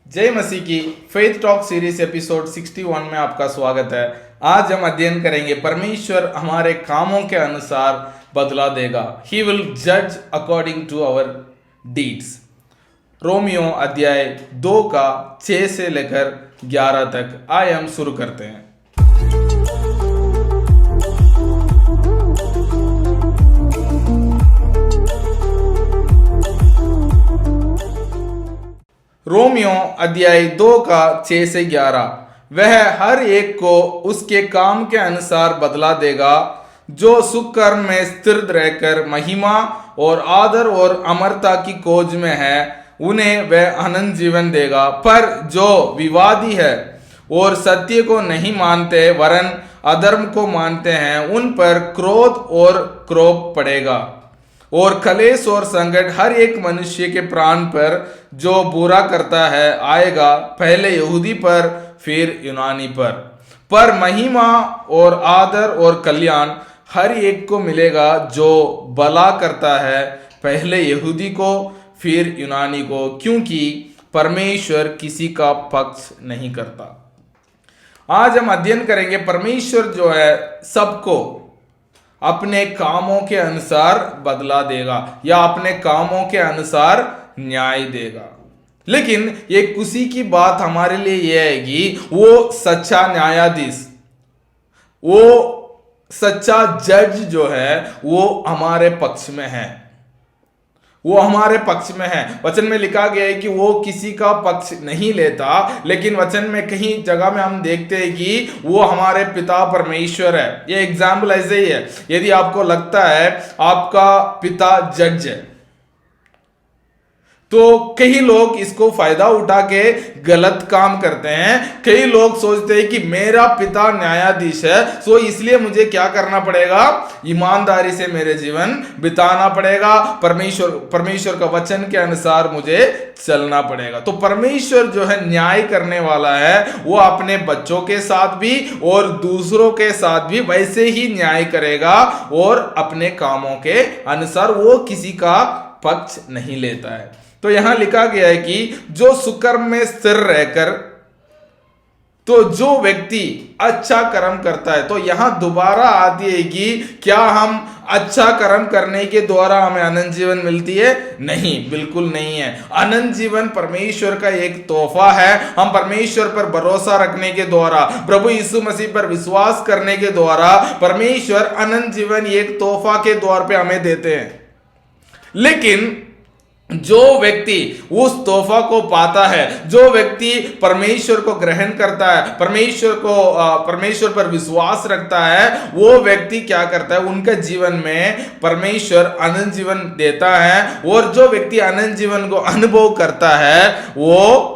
जय मसीह की faith talk series episode 61 में आपका स्वागत है। आज हम अध्ययन करेंगे परमेश्वर हमारे कामों के अनुसार बदला देगा। ही विल जज according to our deeds. Romeo अध्याय 2 का 6 से लेकर 11 तक आइए हम शुरू करते हैं। रोमियो अध्याय 2 का 6 से 11। वह हर एक को उसके काम के अनुसार बदला देगा। जो सुकर्म में स्थिर रहकर महिमा और आदर और अमरता की खोज में है उन्हें वह अनंत जीवन देगा। पर जो विवादी है और सत्य को नहीं मानते वरन अधर्म को मानते हैं उन पर क्रोध और क्रोध पड़ेगा और कलेश और संकट हर एक मनुष्य के प्राण पर जो बुरा करता है आएगा, पहले यहूदी पर फिर यूनानी पर महिमा और आदर और कल्याण हर एक को मिलेगा जो भला करता है, पहले यहूदी को फिर यूनानी को, क्योंकि परमेश्वर किसी का पक्ष नहीं करता। आज हम अध्ययन करेंगे परमेश्वर जो है सबको अपने कामों के अनुसार बदला देगा या अपने कामों के अनुसार न्याय देगा। लेकिन ये खुशी की बात हमारे लिए यह है कि वो सच्चा न्यायाधीश, वो सच्चा जज जो है वो हमारे पक्ष में है, वो हमारे पक्ष में है। वचन में लिखा गया है कि वो किसी का पक्ष नहीं लेता, लेकिन वचन में कहीं जगह में हम देखते हैं कि वो हमारे पिता परमेश्वर है। ये एग्जाम्पल ऐसे ही है। यदि आपको लगता है आपका पिता जज है तो कई लोग इसको फायदा उठा के गलत काम करते हैं। कई लोग सोचते हैं कि मेरा पिता न्यायाधीश है, सो इसलिए मुझे क्या करना पड़ेगा, ईमानदारी से मेरे जीवन बिताना पड़ेगा, परमेश्वर का वचन के अनुसार मुझे चलना पड़ेगा। तो परमेश्वर जो है न्याय करने वाला है, वो अपने बच्चों के साथ भी और दूसरों के साथ भी वैसे ही न्याय करेगा और अपने कामों के अनुसार वो किसी का पक्ष नहीं लेता है। तो यहां लिखा गया है कि जो सुकर्म में स्थिर रहकर, तो जो व्यक्ति अच्छा कर्म करता है, तो यहां दोबारा आती है कि क्या हम अच्छा कर्म करने के द्वारा हमें अनंत जीवन मिलती है? नहीं, बिल्कुल नहीं है। अनंत जीवन परमेश्वर का एक तोहफा है। हम परमेश्वर पर भरोसा रखने के द्वारा, प्रभु यीशु मसीह पर विश्वास करने के द्वारा परमेश्वर अनंत जीवन एक तोहफा के द्वार पे हमें देते हैं। लेकिन जो व्यक्ति उस तोहफा को पाता है, जो व्यक्ति परमेश्वर को ग्रहण करता है, परमेश्वर पर विश्वास रखता है, वो व्यक्ति क्या करता है, उनके जीवन में परमेश्वर अनंत जीवन देता है। और जो व्यक्ति अनंत जीवन को अनुभव करता है वो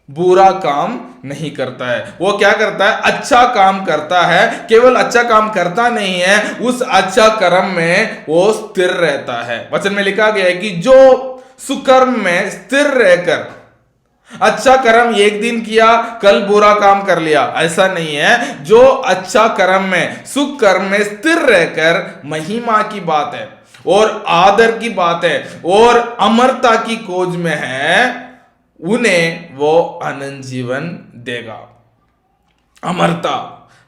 बुरा काम नहीं करता है। वो क्या करता है, अच्छा काम करता है। केवल अच्छा काम करता नहीं है, उस अच्छा कर्म में वो स्थिर रहता है। वचन में लिखा गया है कि जो सुकर्म में स्थिर रहकर, अच्छा कर्म एक दिन किया कल बुरा काम कर लिया, ऐसा नहीं है। जो अच्छा कर्म में, सुकर्म में स्थिर रहकर महिमा की बात है और आदर की बात है और अमरता की खोज में है, उन्हें वो अनंत जीवन देगा। अमरता,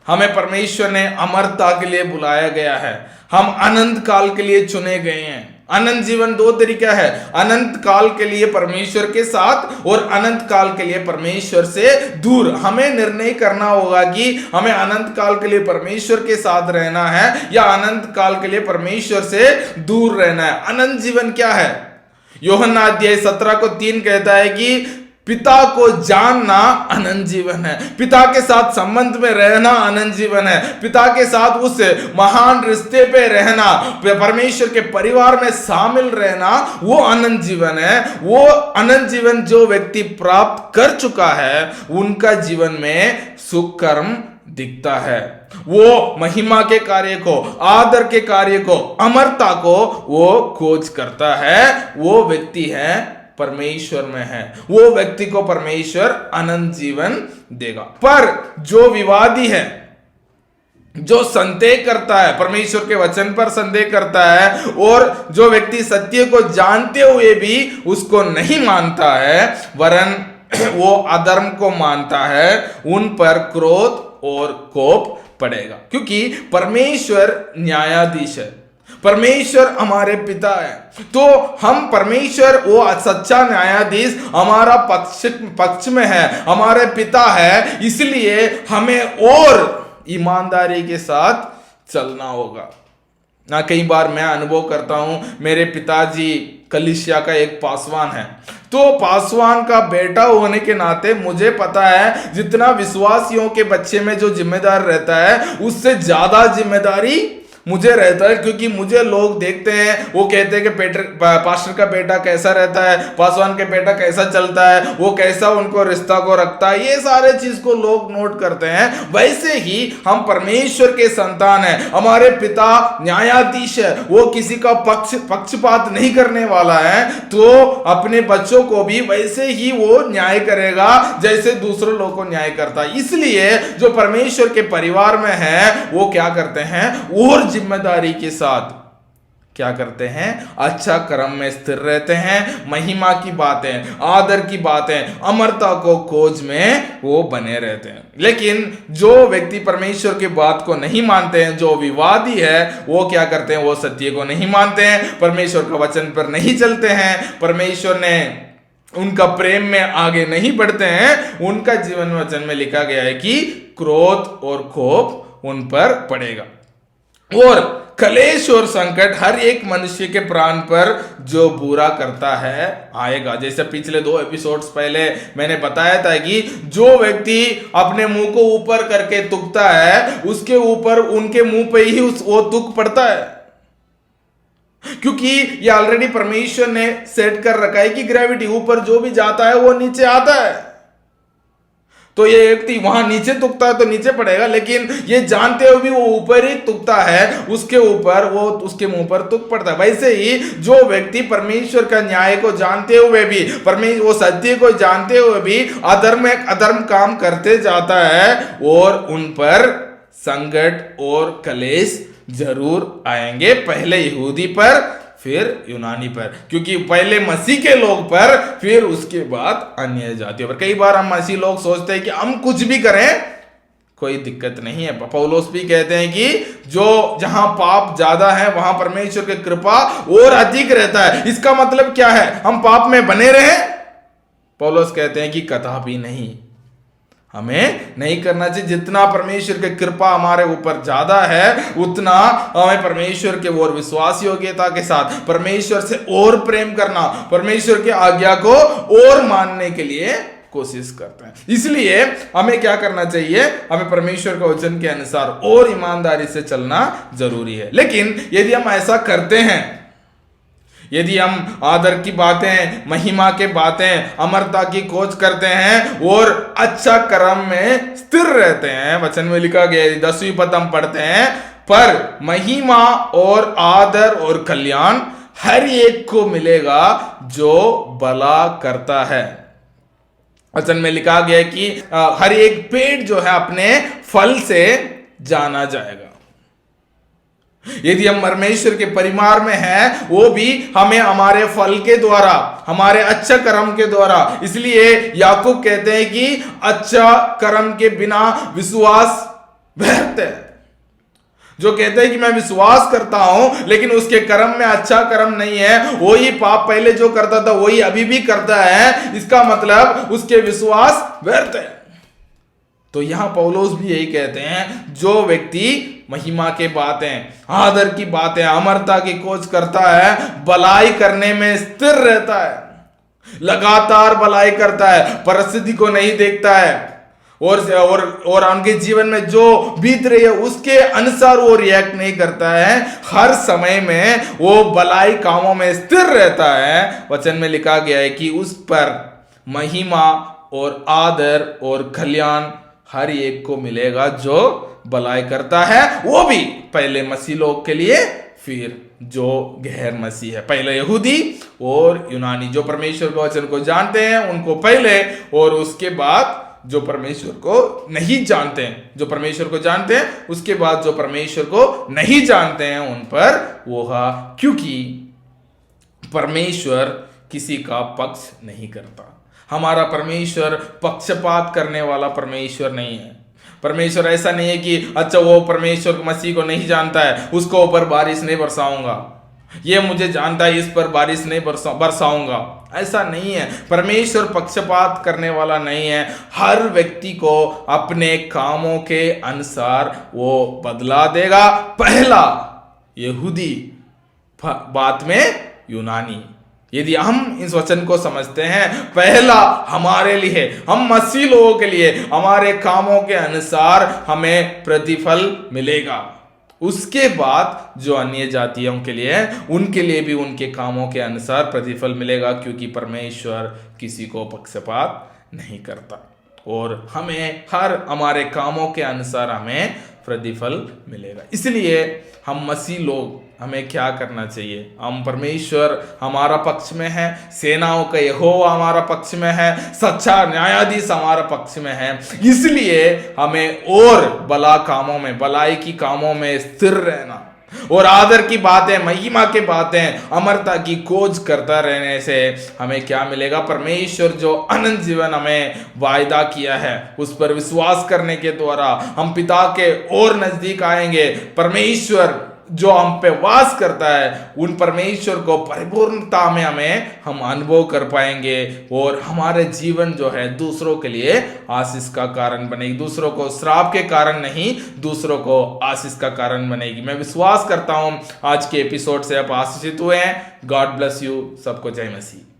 हमें परमेश्वर ने अमरता के लिए बुलाया गया है। हम अनंत काल के लिए चुने गए हैं। अनंत जीवन दो तरीका है, अनंत काल के लिए परमेश्वर के साथ और अनंत काल के लिए परमेश्वर से दूर। हमें निर्णय करना होगा कि हमें अनंत काल के लिए परमेश्वर के साथ रहना है या अनंत काल के लिए परमेश्वर से दूर रहना है। अनंत जीवन क्या है? यूहन्ना अध्याय 17 को 3 कहता है कि पिता को जानना अनंत जीवन है, पिता के साथ संबंध में रहना अनंत जीवन है, पिता के साथ उस महान रिश्ते पे रहना, परमेश्वर के परिवार में शामिल रहना, वो अनंत जीवन है। वो अनंत जीवन जो व्यक्ति प्राप्त कर चुका है उनका जीवन में सुख कर्म दिखता है। वो महिमा के कार्य को, आदर के कार्य को, अमरता को वो खोज करता है। वो व्यक्ति है परमेश्वर में है, वो व्यक्ति को परमेश्वर अनंत जीवन देगा। पर जो विवादी है, जो संदेह करता है, परमेश्वर के वचन पर संदेह करता है और जो व्यक्ति सत्य को जानते हुए भी उसको नहीं मानता है वरन वो अधर्म को मानता है उन पर क्रोध और कोप पड़ेगा, क्योंकि परमेश्वर न्यायाधीश है, परमेश्वर हमारे पिता है। तो हम परमेश्वर वो सच्चा न्यायाधीश हमारा पक्ष में है, हमारे पिता है, इसलिए हमें और ईमानदारी के साथ चलना होगा ना। कई बार मैं अनुभव करता हूं, मेरे पिताजी कलीसिया का एक पासवान है, तो पासवान का बेटा होने के नाते मुझे पता है जितना विश्वासियों के बच्चे में जो जिम्मेदार रहता है उससे ज्यादा जिम्मेदारी मुझे रहता है, क्योंकि मुझे लोग देखते हैं, वो कहते हैं कि पास्टर का बेटा कैसा रहता है, पासवान के बेटा कैसा चलता है, वो कैसा उनको रिश्ता को रखता है, ये सारे चीज को लोग नोट करते हैं। वैसे ही हम परमेश्वर के संतान हैं, हमारे पिता न्यायाधीश है, वो किसी का पक्षपात नहीं करने वाला है, तो अपने बच्चों को भी वैसे ही वो न्याय करेगा जैसे दूसरों लोगों को न्याय करता है। इसलिए जो परमेश्वर के परिवार में है वो क्या करते हैं, और जिम्मेदारी के साथ क्या करते हैं, अच्छा कर्म में स्थिर रहते हैं, महिमा की बातें, आदर की बातें, अमरता को खोज में वो बने रहते हैं। लेकिन जो व्यक्ति परमेश्वर की बात को नहीं मानते हैं, जो विवादी है, वो क्या करते हैं, वो सत्य को नहीं मानते हैं, परमेश्वर का वचन पर नहीं चलते हैं, परमेश्वर ने उनका प्रेम में आगे नहीं बढ़ते हैं। उनका जीवन वचन में लिखा गया है कि क्रोध और कोप उन पर पड़ेगा, और कलेश और संकट हर एक मनुष्य के प्राण पर जो बुरा करता है आएगा। जैसे पिछले 2 एपिसोड्स पहले मैंने बताया था कि जो व्यक्ति अपने मुंह को ऊपर करके तुकता है, उसके ऊपर उनके मुंह पे ही वो तुक पड़ता है, क्योंकि ये ऑलरेडी परमेश्वर ने सेट कर रखा है कि ग्रेविटी ऊपर जो भी जाता है वो नीचे आता है। तो ये व्यक्ति वहां नीचे तुकता है तो नीचे पड़ेगा, लेकिन ये जानते हुए भी वो ऊपर ही तुकता है, उसके ऊपर वो उसके मुंह पर तुक पड़ता है। वैसे ही जो व्यक्ति परमेश्वर का न्याय को जानते हुए भी, परमेश्वर वो सत्य को जानते हुए भी अधर्म काम करते जाता है, और उन पर संकट और कलेश जरूर आएंगे, पहले यहूदी पर फिर यूनानी पर, क्योंकि पहले मसीह के लोग पर, फिर उसके बाद अन्य जातियों पर। कई बार हम मसीह लोग सोचते हैं कि हम कुछ भी करें कोई दिक्कत नहीं है। पौलुस भी कहते हैं कि जो जहां पाप ज्यादा है वहां परमेश्वर की कृपा और अधिक रहता है। इसका मतलब क्या है, हम पाप में बने रहे? पौलुस कहते हैं कि कदापि नहीं, हमें नहीं करना चाहिए। जितना परमेश्वर की कृपा हमारे ऊपर ज्यादा है, उतना हमें परमेश्वर के और विश्वास योग्यता के साथ परमेश्वर से और प्रेम करना, परमेश्वर की आज्ञा को और मानने के लिए कोशिश करते हैं। इसलिए हमें क्या करना चाहिए, हमें परमेश्वर के वचन के अनुसार और ईमानदारी से चलना जरूरी है। लेकिन यदि हम ऐसा करते हैं, यदि हम आदर की बातें, महिमा के बातें, अमरता की खोज करते हैं और अच्छा कर्म में स्थिर रहते हैं, वचन में लिखा गया 10वीं पद हम पढ़ते हैं, पर महिमा और आदर और कल्याण हर एक को मिलेगा जो भला करता है। वचन में लिखा गया है कि हर एक पेड़ जो है अपने फल से जाना जाएगा। यदि हम परमेश्वर के परिवार में हैं, वो भी हमें हमारे फल के द्वारा, हमारे अच्छा कर्म के द्वारा, इसलिए याकूब कहते हैं कि अच्छा कर्म के बिना विश्वास व्यर्थ है। जो कहते हैं कि मैं विश्वास करता हूं लेकिन उसके कर्म में अच्छा कर्म नहीं है, वही पाप पहले जो करता था वही अभी भी करता है, इसका मतलब उसके विश्वास व्यर्थ है। तो यहां पौलुस भी यही कहते हैं, जो व्यक्ति महिमा के बातें, आदर की बातें, अमरता की खोज करता है, भलाई करने में स्थिर रहता है, लगातार भलाई करता है, परिस्थिति को नहीं देखता है, और उनके जीवन में जो बीत रही है उसके अनुसार वो रिएक्ट नहीं करता है, हर समय में वो भलाई कामों में स्थिर रहता है। वचन में लिखा गया है कि उस पर महिमा और आदर और कल्याण हर एक को मिलेगा जो भलाई करता है, वो भी पहले मसीह लोग के लिए, फिर जो गैर मसीह है, पहले यहूदी और यूनानी। जो परमेश्वर के वचन को जानते हैं उनको पहले, और उसके बाद जो परमेश्वर को नहीं जानते हैं, जो परमेश्वर को जानते हैं उसके बाद जो परमेश्वर को नहीं जानते हैं उन पर वो है, क्योंकि परमेश्वर किसी का पक्ष नहीं करता, हमारा परमेश्वर पक्षपात करने वाला परमेश्वर नहीं है। परमेश्वर ऐसा नहीं है कि अच्छा वो परमेश्वर मसीह को नहीं जानता है, उसको ऊपर बारिश नहीं बरसाऊंगा, ये मुझे जानता है, इस पर बारिश नहीं बरसाऊंगा। ऐसा नहीं है। परमेश्वर पक्षपात करने वाला नहीं है। हर व्यक्ति को अपने कामों के अनुसार वो बदला देगा। पहला यहूदी, बाद में यूनानी। यदि हम इस वचन को समझते हैं, पहला हमारे लिए, हम मसीह लोगों के लिए हमारे कामों के अनुसार हमें प्रतिफल मिलेगा। उसके बाद जो अन्य जातियों के लिए है, उनके लिए भी उनके कामों के अनुसार प्रतिफल मिलेगा, क्योंकि परमेश्वर किसी को पक्षपात नहीं करता और हमें हर हमारे कामों के अनुसार हमें प्रतिफल मिलेगा। इसलिए हम मसीह लोग, हमें क्या करना चाहिए? हम परमेश्वर हमारा पक्ष में है, सेनाओं का यहोवा हमारा पक्ष में है, सच्चा न्यायाधीश हमारा पक्ष में है। इसलिए हमें और भला कामों में, भलाई की कामों में स्थिर रहना और आदर की बातें, महिमा की बातें, अमरता की खोज करता रहने से हमें क्या मिलेगा? परमेश्वर जो अनंत जीवन हमें वायदा किया है, उस पर विश्वास करने के द्वारा हम पिता के और नजदीक आएंगे। परमेश्वर जो हम पे वास करता है, उन परमेश्वर को परिपूर्णता में हम अनुभव कर पाएंगे और हमारे जीवन जो है दूसरों के लिए आशीष का कारण बनेगी। दूसरों को श्राप के कारण नहीं, दूसरों को आशीष का कारण बनेगी। मैं विश्वास करता हूं आज के एपिसोड से आप आशीषित हुए हैं। God bless you. सबको जय मसीह।